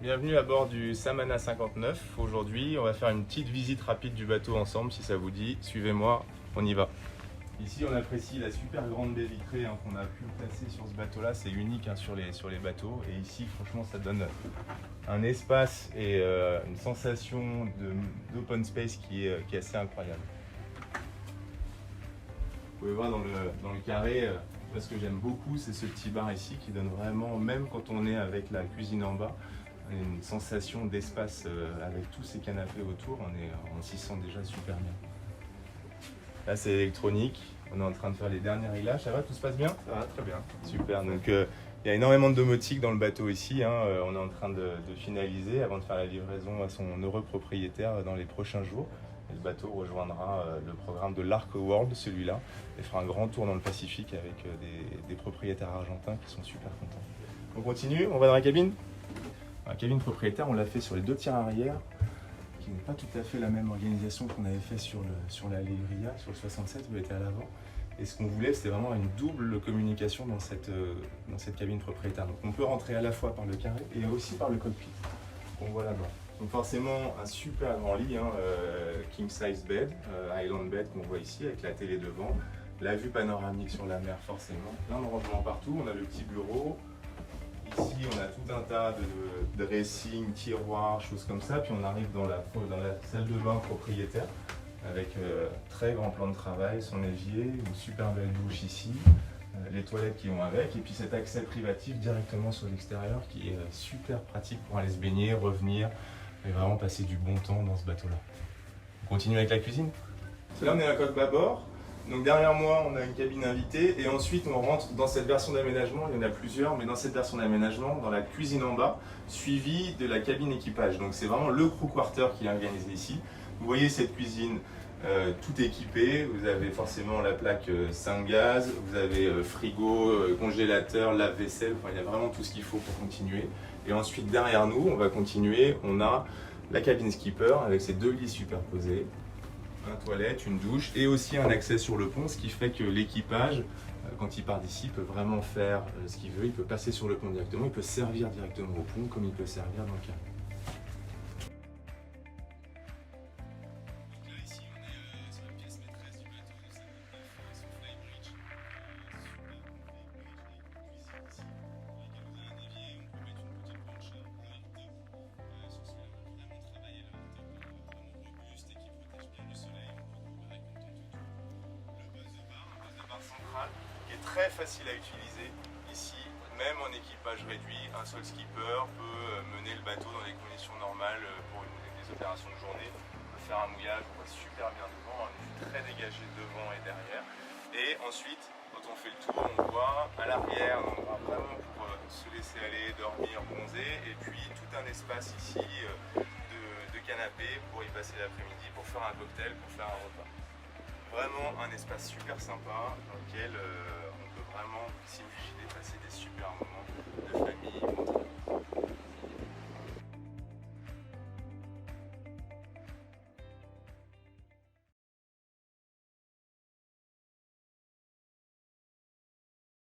Bienvenue à bord du Samana 59. Aujourd'hui, on va faire une petite visite rapide du bateau ensemble, si ça vous dit. Suivez-moi, on y va. Ici, on apprécie la super grande baie vitrée qu'on a pu placer sur ce bateau-là. C'est unique sur les bateaux. Et ici, franchement, ça donne un espace et une sensation d'open space qui est assez incroyable. Vous pouvez voir dans le carré, ce que j'aime beaucoup, c'est ce petit bar ici qui donne vraiment, même quand on est avec la cuisine en bas, une sensation d'espace avec tous ces canapés autour, on s'y sent déjà super bien. Là c'est électronique, on est en train de faire les derniers réglages, ça va, tout se passe bien? Ça va, très bien. Super, donc il y a énormément de domotique dans le bateau ici, on est en train de finaliser avant de faire la livraison à son heureux propriétaire dans les prochains jours. Et le bateau rejoindra le programme de l'Arc World, celui-là, et fera un grand tour dans le Pacifique avec des propriétaires argentins qui sont super contents. On continue, on va dans la cabine. La cabine propriétaire, on l'a fait sur les deux tiers arrière, qui n'est pas tout à fait la même organisation qu'on avait fait sur la Leria, sur le 67, où elle était à l'avant. Et ce qu'on voulait, c'était vraiment une double communication dans cette cabine propriétaire. Donc on peut rentrer à la fois par le carré et aussi par le cockpit qu'on voit là-bas. Donc forcément un super grand lit, king size bed, island bed qu'on voit ici avec la télé devant, la vue panoramique sur la mer forcément, plein de rangements partout, on a le petit bureau, ici on a tout un tas de dressing, tiroirs, choses comme ça, puis on arrive dans la salle de bain propriétaire avec très grand plan de travail, son évier, une super belle douche ici, les toilettes qui vont avec, et puis cet accès privatif directement sur l'extérieur qui est super pratique pour aller se baigner, revenir, et vraiment passer du bon temps dans ce bateau-là. On continue avec la cuisine. Là, on est à la coque bâbord. Donc derrière moi, on a une cabine invitée. Et ensuite, on rentre dans cette version d'aménagement. Il y en a plusieurs, mais dans cette version d'aménagement, dans la cuisine en bas, suivie de la cabine équipage. Donc c'est vraiment le crew quarter qui est organisé ici. Vous voyez cette cuisine tout équipée. Vous avez forcément la plaque 5 gaz. Vous avez frigo, congélateur, lave-vaisselle. Enfin, il y a vraiment tout ce qu'il faut pour continuer. Et ensuite, derrière nous, on va continuer, on a la cabine skipper avec ses deux lits superposés, une toilette, une douche et aussi un accès sur le pont, ce qui fait que l'équipage, quand il part d'ici, peut vraiment faire ce qu'il veut. Il peut passer sur le pont directement, il peut servir directement au pont comme il peut servir dans le carré. Centrale qui est très facile à utiliser. Ici, même en équipage réduit, un seul skipper peut mener le bateau dans les conditions normales pour des opérations de journée. On peut faire un mouillage, on voit super bien devant, un vue très dégagé devant et derrière. Et ensuite, quand on fait le tour, on voit à l'arrière un endroit vraiment pour se laisser aller, dormir, bronzer, et puis tout un espace ici de canapé pour y passer l'après-midi, pour faire un cocktail, pour faire un repas. Vraiment un espace super sympa dans lequel on peut vraiment s'imaginer passer des super moments.